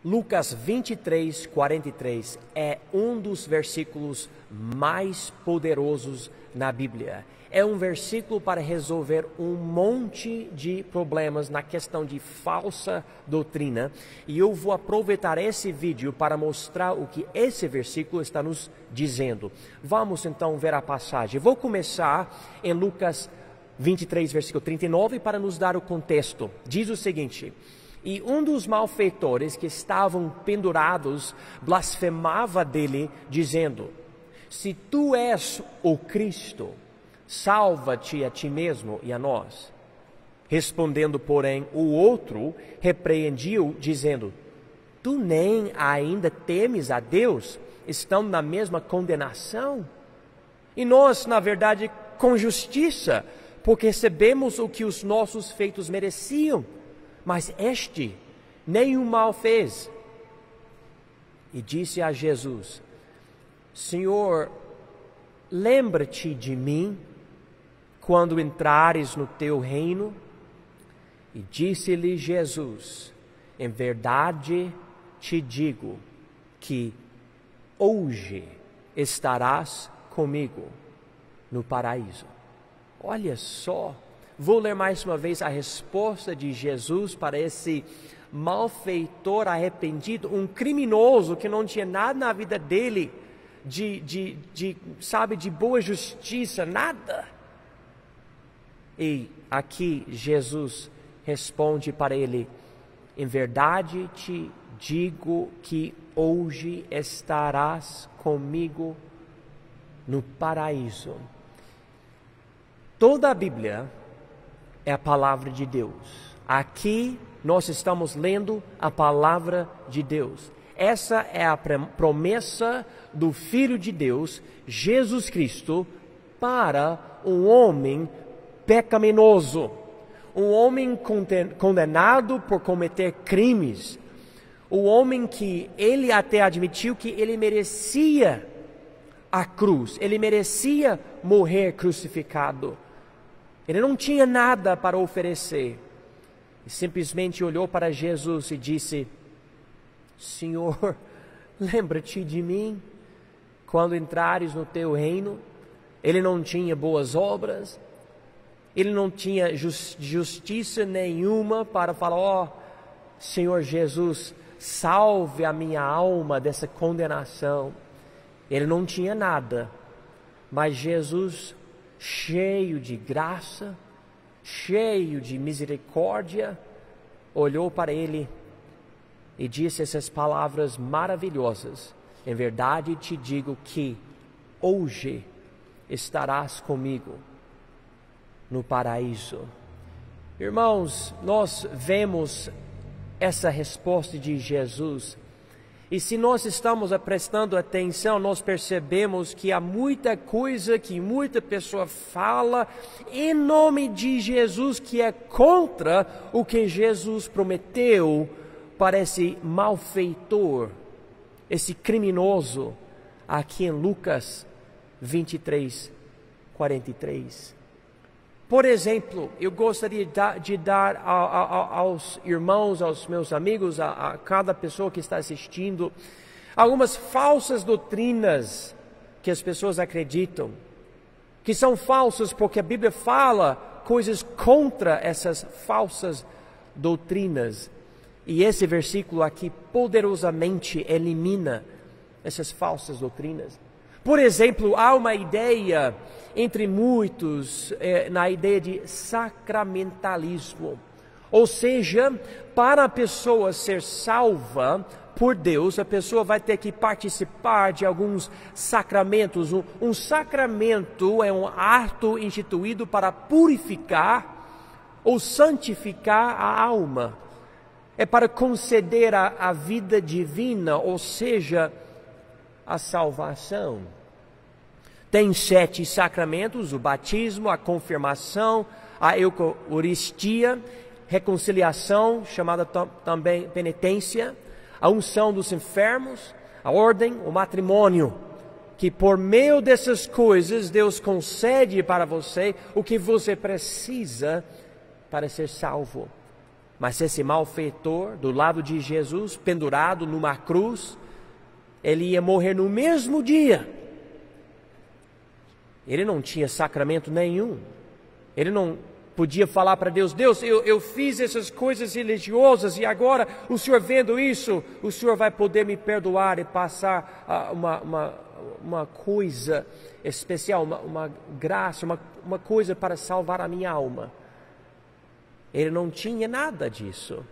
Lucas 23, 43 é um dos versículos mais poderosos na Bíblia. É um versículo para resolver um monte de problemas na questão de falsa doutrina. E eu vou aproveitar esse vídeo para mostrar o que esse versículo está nos dizendo. Vamos então ver a passagem. Vou começar em Lucas 23, versículo 39, para nos dar o contexto. Diz o seguinte: e um dos malfeitores que estavam pendurados blasfemava dele, dizendo: se tu és o Cristo, salva-te a ti mesmo e a nós. Respondendo, porém, o outro repreendiu, dizendo: tu nem ainda temes a Deus, estão na mesma condenação? E nós, na verdade, com justiça, porque recebemos o que os nossos feitos mereciam. Mas este nenhum mal fez. E disse a Jesus: Senhor, lembra-te de mim quando entrares no teu reino. E disse-lhe Jesus: em verdade te digo que hoje estarás comigo no paraíso. Olha só. Vou ler mais uma vez a resposta de Jesus para esse malfeitor arrependido, um criminoso que não tinha nada na vida dele de boa justiça, nada. E aqui Jesus responde para ele: em verdade te digo que hoje estarás comigo no paraíso. Toda a Bíblia é a palavra de Deus. Aqui nós estamos lendo a palavra de Deus. Essa é a promessa do Filho de Deus, Jesus Cristo, para um homem pecaminoso, um homem condenado por cometer crimes, um homem que ele até admitiu que ele merecia a cruz, ele merecia morrer crucificado. Ele não tinha nada para oferecer. E simplesmente olhou para Jesus e disse: Senhor, lembra-te de mim quando entrares no teu reino. Ele não tinha boas obras. Ele não tinha justiça nenhuma para falar: Senhor Jesus, salve a minha alma dessa condenação. Ele não tinha nada. Mas Jesus, cheio de graça, cheio de misericórdia, olhou para ele e disse essas palavras maravilhosas: em verdade te digo que hoje estarás comigo no paraíso. Irmãos, nós vemos essa resposta de Jesus. E se nós estamos prestando atenção, nós percebemos que há muita coisa que muita pessoa fala em nome de Jesus que é contra o que Jesus prometeu para esse malfeitor, esse criminoso, aqui em Lucas 23, 43. Por exemplo, eu gostaria de dar aos irmãos, aos meus amigos, a cada pessoa que está assistindo, algumas falsas doutrinas que as pessoas acreditam, que são falsas porque a Bíblia fala coisas contra essas falsas doutrinas. E esse versículo aqui poderosamente elimina essas falsas doutrinas. Por exemplo, há uma ideia entre muitos, na ideia de sacramentalismo. Ou seja, para a pessoa ser salva por Deus, a pessoa vai ter que participar de alguns sacramentos. Um sacramento é um ato instituído para purificar ou santificar a alma. É para conceder a vida divina, ou seja, a salvação. Tem 7 sacramentos: o batismo, a confirmação, a eucaristia, reconciliação, chamada também penitência, a unção dos enfermos, a ordem, o matrimônio, que por meio dessas coisas Deus concede para você o que você precisa para ser salvo. Mas esse malfeitor, do lado de Jesus, pendurado numa cruz, ele ia morrer no mesmo dia. Ele não tinha sacramento nenhum. Ele não podia falar para Deus: Deus, eu fiz essas coisas religiosas e agora o Senhor vendo isso, o Senhor vai poder me perdoar e passar uma coisa especial, uma graça, uma coisa para salvar a minha alma. Ele não tinha nada disso.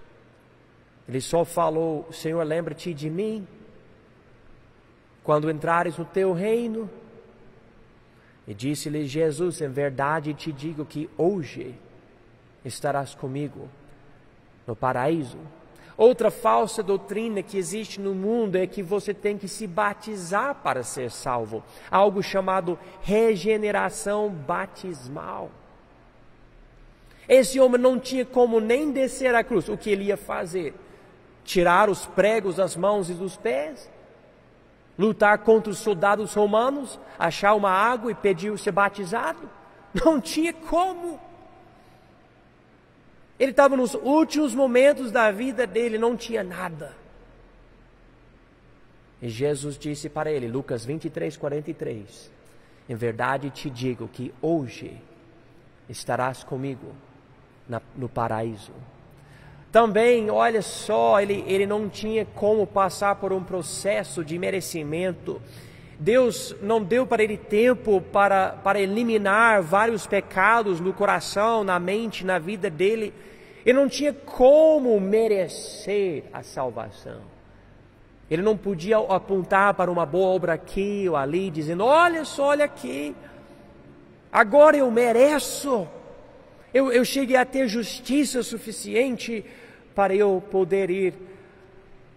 Ele só falou: Senhor, lembra-te de mim quando entrares no teu reino. E disse-lhe Jesus: em verdade te digo que hoje estarás comigo no paraíso. Outra falsa doutrina que existe no mundo é que você tem que se batizar para ser salvo. Algo chamado regeneração batismal. Esse homem não tinha como nem descer a cruz. O que ele ia fazer? Tirar os pregos das mãos e dos pés? Lutar contra os soldados romanos? Achar uma água e pedir ser batizado? Não tinha como. Ele estava nos últimos momentos da vida dele, não tinha nada. E Jesus disse para ele, Lucas 23, 43, em verdade te digo que hoje estarás comigo no paraíso. Também, olha só, ele não tinha como passar por um processo de merecimento. Deus não deu para ele tempo para eliminar vários pecados no coração, na mente, na vida dele. Ele não tinha como merecer a salvação. Ele não podia apontar para uma boa obra aqui ou ali, dizendo: olha só, olha aqui, agora eu mereço. Eu cheguei a ter justiça suficiente para eu poder ir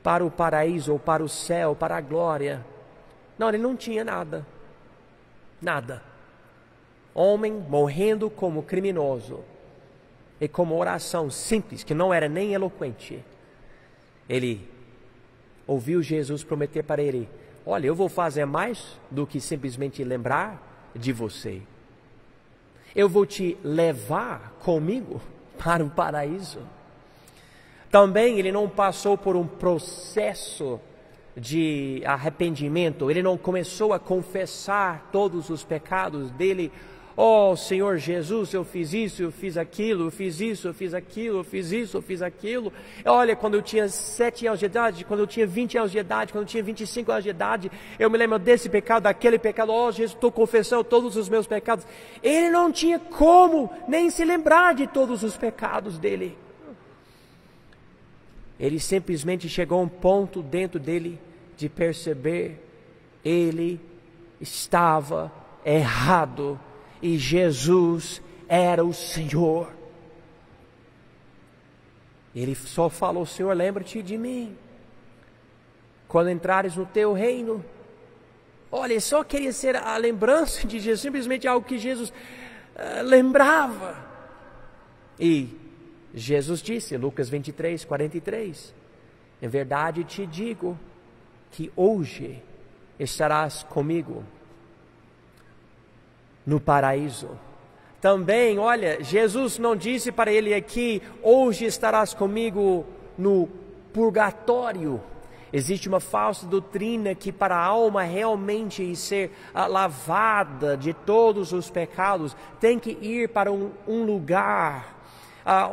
para o paraíso, ou para o céu, para a glória. Não, ele não tinha nada. Nada. Homem morrendo como criminoso. E com uma oração simples, que não era nem eloquente. Ele ouviu Jesus prometer para ele: olha, eu vou fazer mais do que simplesmente lembrar de você. Eu vou te levar comigo para o paraíso. Também ele não passou por um processo de arrependimento. Ele não começou a confessar todos os pecados dele. Oh, Senhor Jesus, eu fiz isso, eu fiz aquilo, eu fiz isso, eu fiz aquilo, eu fiz isso, eu fiz aquilo. Olha, quando eu tinha 7 anos de idade, quando eu tinha 20 anos de idade, quando eu tinha 25 anos de idade, eu me lembro desse pecado, daquele pecado. Oh, Jesus, estou confessando todos os meus pecados. Ele não tinha como nem se lembrar de todos os pecados dele. Ele simplesmente chegou a um ponto dentro dele de perceber: ele estava errado. E Jesus era o Senhor. Ele só falou: Senhor, lembra-te de mim quando entrares no teu reino. Olha, ele só queria ser a lembrança de Jesus, simplesmente algo que Jesus lembrava. E Jesus disse, Lucas 23, 43, em verdade te digo que hoje estarás comigo no paraíso. Também, olha, Jesus não disse para ele aqui: hoje estarás comigo no purgatório. Existe uma falsa doutrina que para a alma realmente ser lavada de todos os pecados, tem que ir para um lugar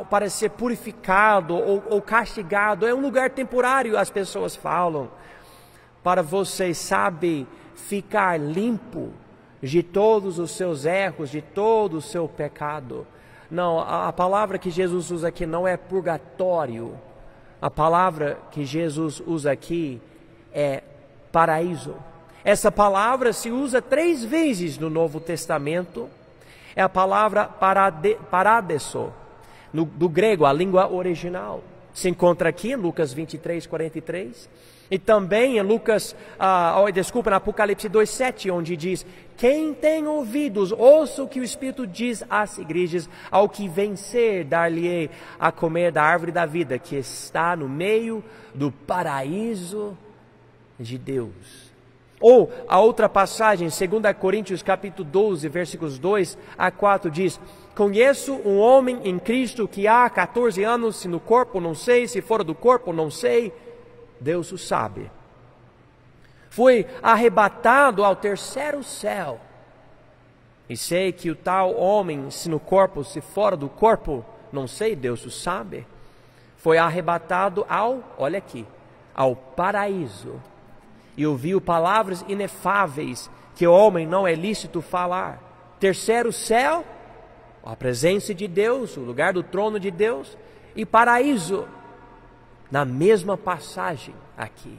para ser purificado ou castigado. É um lugar temporário, as pessoas falam, para você, sabe, ficar limpo de todos os seus erros, de todo o seu pecado. Não, a palavra que Jesus usa aqui não é purgatório. A palavra que Jesus usa aqui é paraíso. Essa palavra se usa 3 vezes no Novo Testamento. É a palavra paradiso, do grego, a língua original. Se encontra aqui em Lucas 23, 43. E também em no Apocalipse 2:7, onde diz: quem tem ouvidos, ouça o que o Espírito diz às igrejas. Ao que vencer, dar-lhe-ei a comer da árvore da vida, que está no meio do paraíso de Deus. Ou a outra passagem, 2 Coríntios capítulo 12, versículos 2 a 4 diz: conheço um homem em Cristo que há 14 anos, se no corpo não sei, se fora do corpo não sei, Deus o sabe. Foi arrebatado ao terceiro céu. E sei que o tal homem, se no corpo, se fora do corpo, não sei, Deus o sabe. Foi arrebatado olha aqui, ao paraíso. E ouviu palavras inefáveis que o homem não é lícito falar. Terceiro céu, a presença de Deus, o lugar do trono de Deus, e paraíso, na mesma passagem aqui.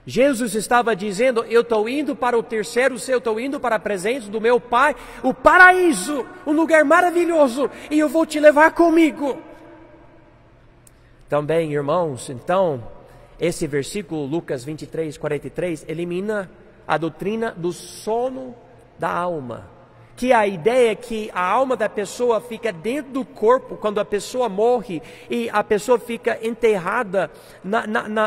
Jesus estava dizendo: eu estou indo para o terceiro céu, estou indo para a presença do meu Pai, o paraíso, um lugar maravilhoso, e eu vou te levar comigo. Também, irmãos, então, esse versículo, Lucas 23, 43, elimina a doutrina do sono da alma. Que a ideia é que a alma da pessoa fica dentro do corpo quando a pessoa morre, e a pessoa fica enterrada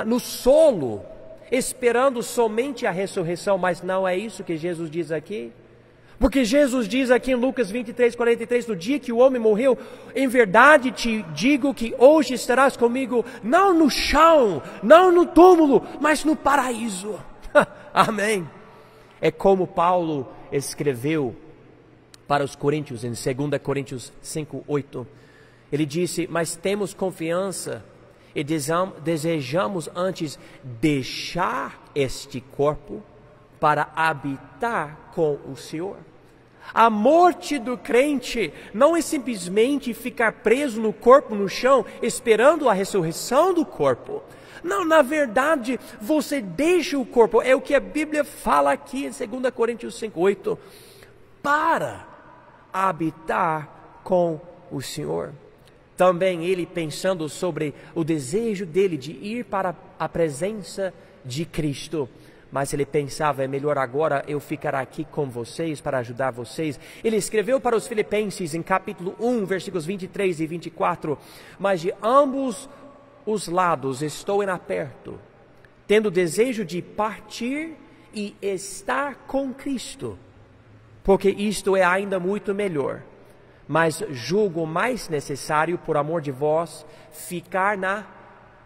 no solo, esperando somente a ressurreição. Mas não é isso que Jesus diz aqui. Porque Jesus diz aqui em Lucas 23, 43, no dia que o homem morreu: em verdade te digo que hoje estarás comigo, não no chão, não no túmulo, mas no paraíso. Amém. É como Paulo escreveu para os coríntios, em 2 Coríntios 5, 8. Ele disse: mas temos confiança e desejamos antes deixar este corpo para habitar com o Senhor. A morte do crente não é simplesmente ficar preso no corpo, no chão, esperando a ressurreição do corpo. Não, na verdade, você deixa o corpo, é o que a Bíblia fala aqui em 2 Coríntios 5, 8, para habitar com o Senhor. Também ele, pensando sobre o desejo dele de ir para a presença de Cristo, mas ele pensava: é melhor agora eu ficar aqui com vocês para ajudar vocês. Ele escreveu para os Filipenses em capítulo 1, versículos 23 e 24: mas de ambos os lados estou em aperto, tendo desejo de partir e estar com Cristo, porque isto é ainda muito melhor. Mas julgo mais necessário, por amor de vós, ficar na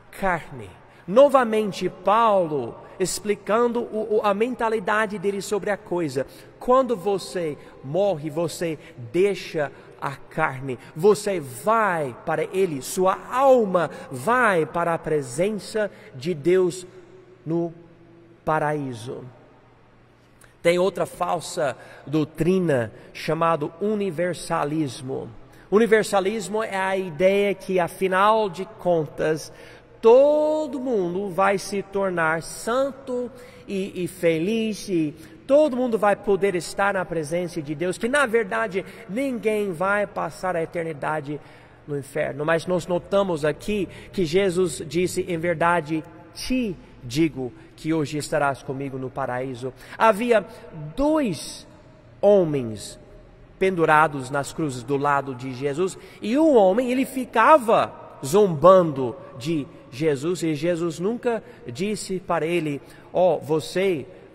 carne. Novamente, Paulo explicando a mentalidade dele sobre a coisa. Quando você morre, você deixa a carne, você vai para ele, sua alma vai para a presença de Deus no paraíso. Tem outra falsa doutrina chamada universalismo. Universalismo é a ideia que, afinal de contas, todo mundo vai se tornar santo e feliz, e todo mundo vai poder estar na presença de Deus, que na verdade ninguém vai passar a eternidade no inferno. Mas nós notamos aqui que Jesus disse: em verdade te digo que hoje estarás comigo no paraíso. Havia 2 homens pendurados nas cruzes do lado de Jesus, e um homem, ele ficava zombando de Jesus, e Jesus nunca disse para ele: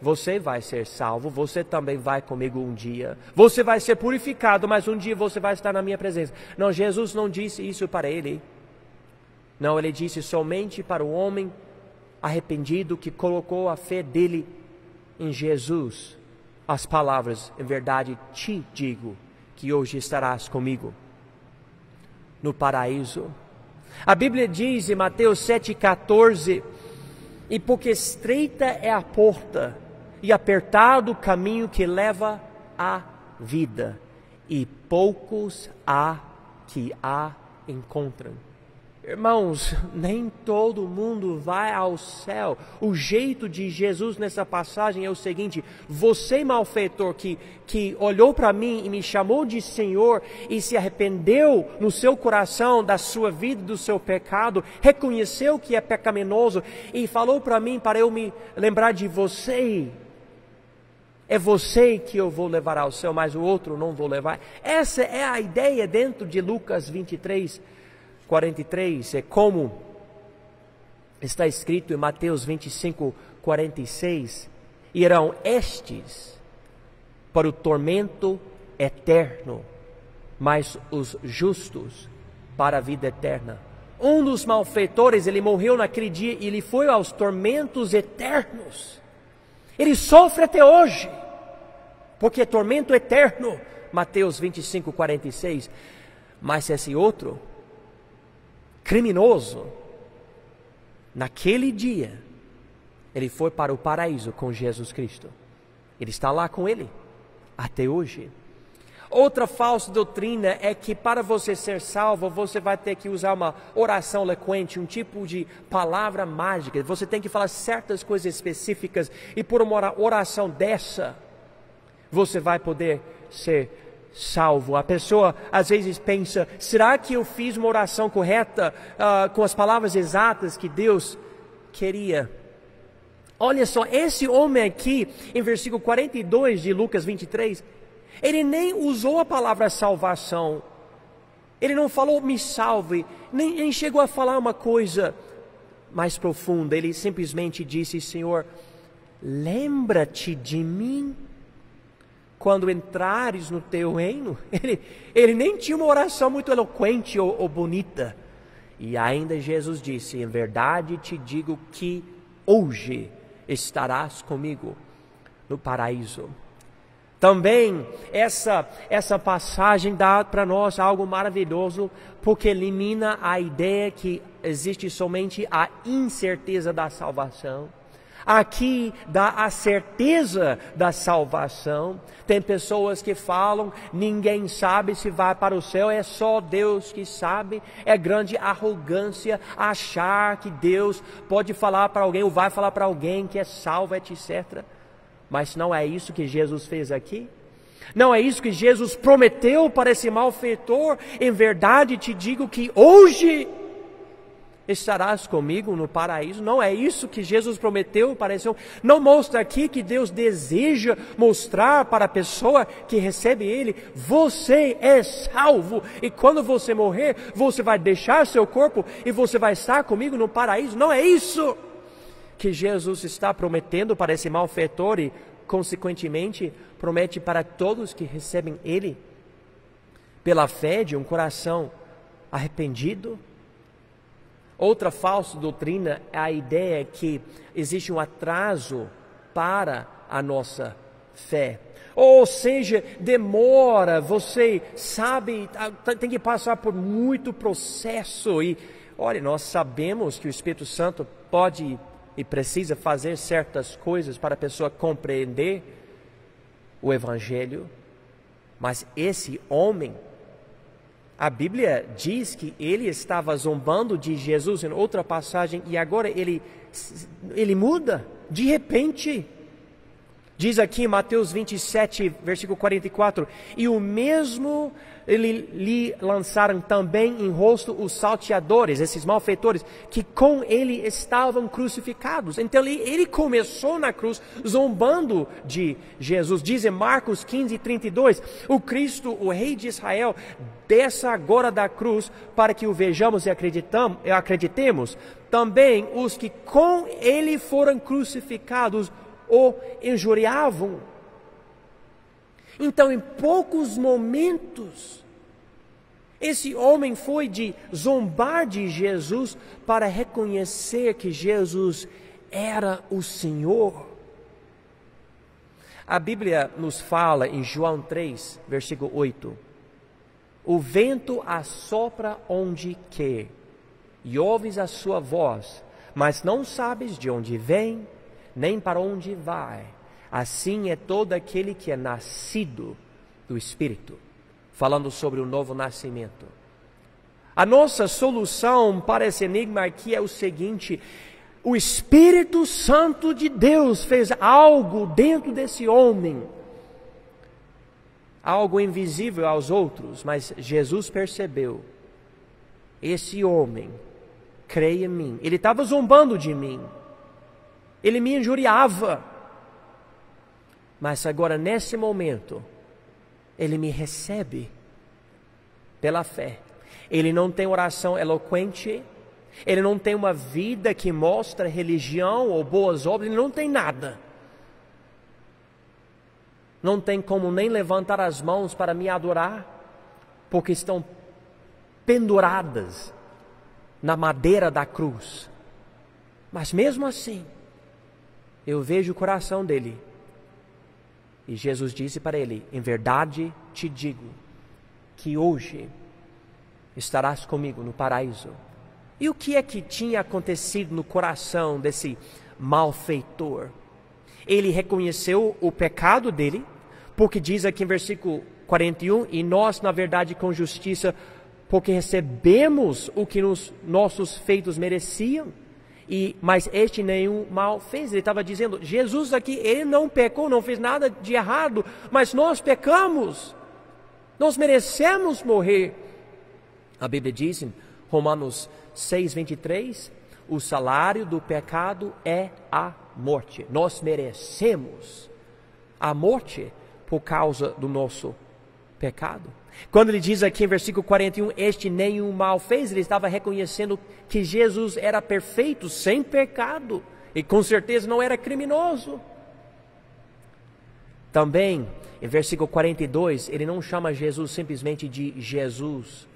você vai ser salvo, você também vai comigo um dia, você vai ser purificado, mas um dia você vai estar na minha presença. Não, Jesus não disse isso para ele. Não, ele disse somente para o homem arrependido que colocou a fé dele em Jesus as palavras: em verdade te digo que hoje estarás comigo no paraíso. A Bíblia diz em Mateus 7,14: e porque estreita é a porta e apertado o caminho que leva à vida, e poucos há que a encontram. Irmãos, nem todo mundo vai ao céu. O jeito de Jesus nessa passagem é o seguinte: você, malfeitor, que olhou para mim e me chamou de Senhor e se arrependeu no seu coração da sua vida, do seu pecado, reconheceu que é pecaminoso e falou para mim para eu me lembrar de você. É você que eu vou levar ao céu, mas o outro não vou levar. Essa é a ideia dentro de Lucas 23, 43, é como está escrito em Mateus 25, 46, irão estes para o tormento eterno, mas os justos para a vida eterna. Um dos malfeitores, ele morreu naquele dia e ele foi aos tormentos eternos. Ele sofre até hoje, porque é tormento eterno. Mateus 25, 46. Mas esse outro, criminoso, naquele dia, ele foi para o paraíso com Jesus Cristo. Ele está lá com ele, até hoje. Outra falsa doutrina é que para você ser salvo, você vai ter que usar uma oração eloquente, um tipo de palavra mágica. Você tem que falar certas coisas específicas e por uma oração dessa, você vai poder ser salvo. A pessoa às vezes pensa, será que eu fiz uma oração correta, com as palavras exatas que Deus queria? Olha só, esse homem aqui, em versículo 42 de Lucas 23, ele nem usou a palavra salvação. Ele não falou me salve, nem chegou a falar uma coisa mais profunda. Ele simplesmente disse, Senhor, lembra-te de mim quando entrares no teu reino. Ele nem tinha uma oração muito eloquente ou bonita. E ainda Jesus disse, em verdade te digo que hoje estarás comigo no paraíso. Também essa passagem dá para nós algo maravilhoso, porque elimina a ideia que existe somente a incerteza da salvação. Aqui dá a certeza da salvação. Tem pessoas que falam, ninguém sabe se vai para o céu, é só Deus que sabe. É grande arrogância achar que Deus pode falar para alguém, ou vai falar para alguém que é salvo, etc. Mas não é isso que Jesus fez aqui? Não é isso que Jesus prometeu para esse malfeitor? Em verdade te digo que hoje estarás comigo no paraíso. Não é isso que Jesus prometeu para esse homem? Não mostra aqui que Deus deseja mostrar para a pessoa que recebe Ele, você é salvo, e quando você morrer, você vai deixar seu corpo e você vai estar comigo no paraíso? Não é isso que Jesus está prometendo para esse malfeitor e, consequentemente, promete para todos que recebem Ele pela fé de um coração arrependido. Outra falsa doutrina é a ideia que existe um atraso para a nossa fé. Ou seja, demora, você sabe, tem que passar por muito processo. E, olha, nós sabemos que o Espírito Santo pode e precisa fazer certas coisas para a pessoa compreender o Evangelho. Mas esse homem, a Bíblia diz que ele estava zombando de Jesus em outra passagem, e agora ele muda, de repente. Diz aqui em Mateus 27, versículo 44, e o mesmo lhe lançaram também em rosto os salteadores, esses malfeitores, que com ele estavam crucificados. Então ele começou na cruz zombando de Jesus. Diz em Marcos 15, 32, o Cristo, o Rei de Israel, desça agora da cruz para que o vejamos e acreditemos. Também os que com ele foram crucificados o injuriavam. Então, em poucos momentos, esse homem foi de zombar de Jesus para reconhecer que Jesus era o Senhor. A Bíblia nos fala em João 3, versículo 8, o vento assopra onde quer, e ouves a sua voz, mas não sabes de onde vem, nem para onde vai. Assim é todo aquele que é nascido do Espírito. Falando sobre o novo nascimento. A nossa solução para esse enigma aqui é o seguinte: o Espírito Santo de Deus fez algo dentro desse homem, algo invisível aos outros, mas Jesus percebeu, esse homem crê em mim. Ele estava zombando de mim, ele me injuriava, mas agora nesse momento ele me recebe pela fé. Ele não tem oração eloquente, ele não tem uma vida que mostra religião ou boas obras, ele não tem nada. não têm como nem levantar as mãos para me adorar, porque estão penduradas na madeira da cruz. Mas mesmo assim, eu vejo o coração dele. E Jesus disse para ele: em verdade te digo, que hoje estarás comigo no paraíso. E o que é que tinha acontecido no coração desse malfeitor? Ele reconheceu o pecado dele, porque diz aqui em versículo 41, e nós, na verdade, com justiça, porque recebemos o que os nossos feitos mereciam, mas este nenhum mal fez. Ele estava dizendo, Jesus aqui, ele não pecou, não fez nada de errado, mas nós pecamos, nós merecemos morrer. A Bíblia diz em Romanos 6:23, o salário do pecado é a morte. Nós merecemos a morte por causa do nosso pecado. Quando ele diz aqui em versículo 41, este nenhum mal fez, ele estava reconhecendo que Jesus era perfeito, sem pecado, e com certeza não era criminoso. Também, em versículo 42, ele não chama Jesus simplesmente de Jesus,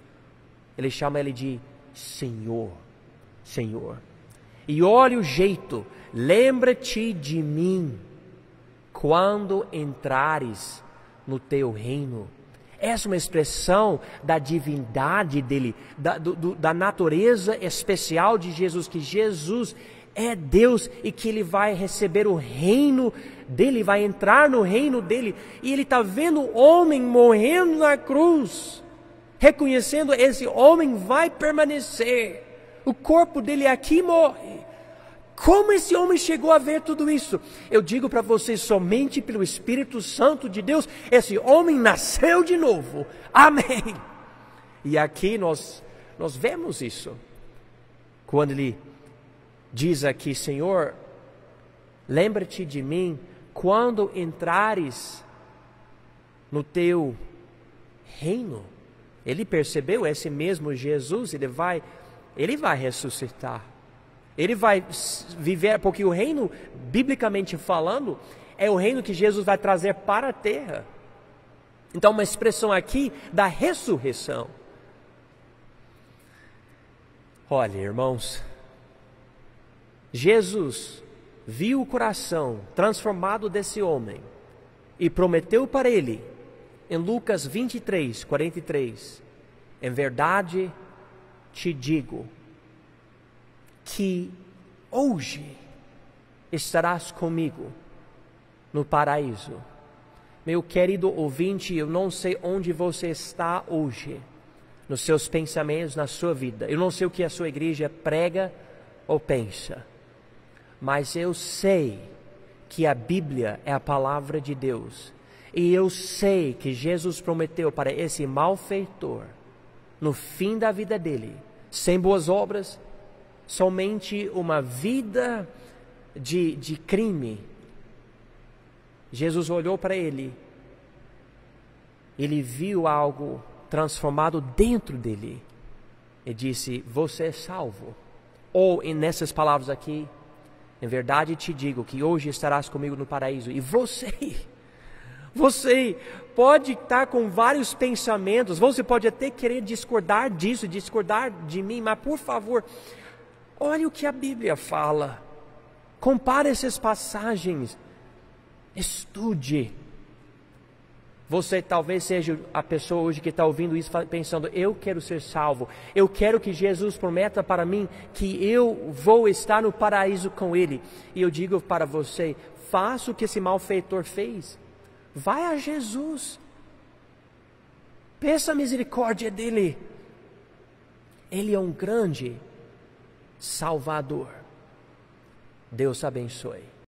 ele chama ele de Senhor, Senhor. E olha o jeito, lembra-te de mim quando entrares no teu reino. Essa é uma expressão da divindade dele, da natureza especial de Jesus, que Jesus é Deus e que ele vai receber o reino dele, vai entrar no reino dele. E ele está vendo o homem morrendo na cruz, reconhecendo esse homem vai permanecer, o corpo dele aqui morre. Como esse homem chegou a ver tudo isso? Eu digo para vocês, somente pelo Espírito Santo de Deus, esse homem nasceu de novo. Amém. E aqui nós vemos isso. Quando ele diz aqui, Senhor, lembra-te de mim quando entrares no teu reino. Ele percebeu, esse mesmo Jesus, ele vai ressuscitar. Ele vai viver, porque o reino, biblicamente falando, é o reino que Jesus vai trazer para a terra. Então, uma expressão aqui da ressurreição. Olha, irmãos, Jesus viu o coração transformado desse homem e prometeu para ele, em Lucas 23:43, em verdade te digo, que hoje estarás comigo no paraíso. Meu querido ouvinte, eu não sei onde você está hoje, nos seus pensamentos, na sua vida. Eu não sei o que a sua igreja prega ou pensa, mas eu sei que a Bíblia é a palavra de Deus. E eu sei que Jesus prometeu para esse malfeitor, no fim da vida dele, sem boas obras, somente uma vida de crime. Jesus olhou para ele, ele viu algo transformado dentro dele e disse, você é salvo. Ou nessas palavras aqui, em verdade te digo que hoje estarás comigo no paraíso. E você pode estar com vários pensamentos, você pode até querer discordar disso, discordar de mim, mas por favor, olha o que a Bíblia fala. Compare essas passagens. Estude. Você talvez seja a pessoa hoje que está ouvindo isso pensando, eu quero ser salvo. Eu quero que Jesus prometa para mim que eu vou estar no paraíso com Ele. E eu digo para você, faça o que esse malfeitor fez. Vai a Jesus. Peça a misericórdia dEle. Ele é um grande Salvador. Deus abençoe.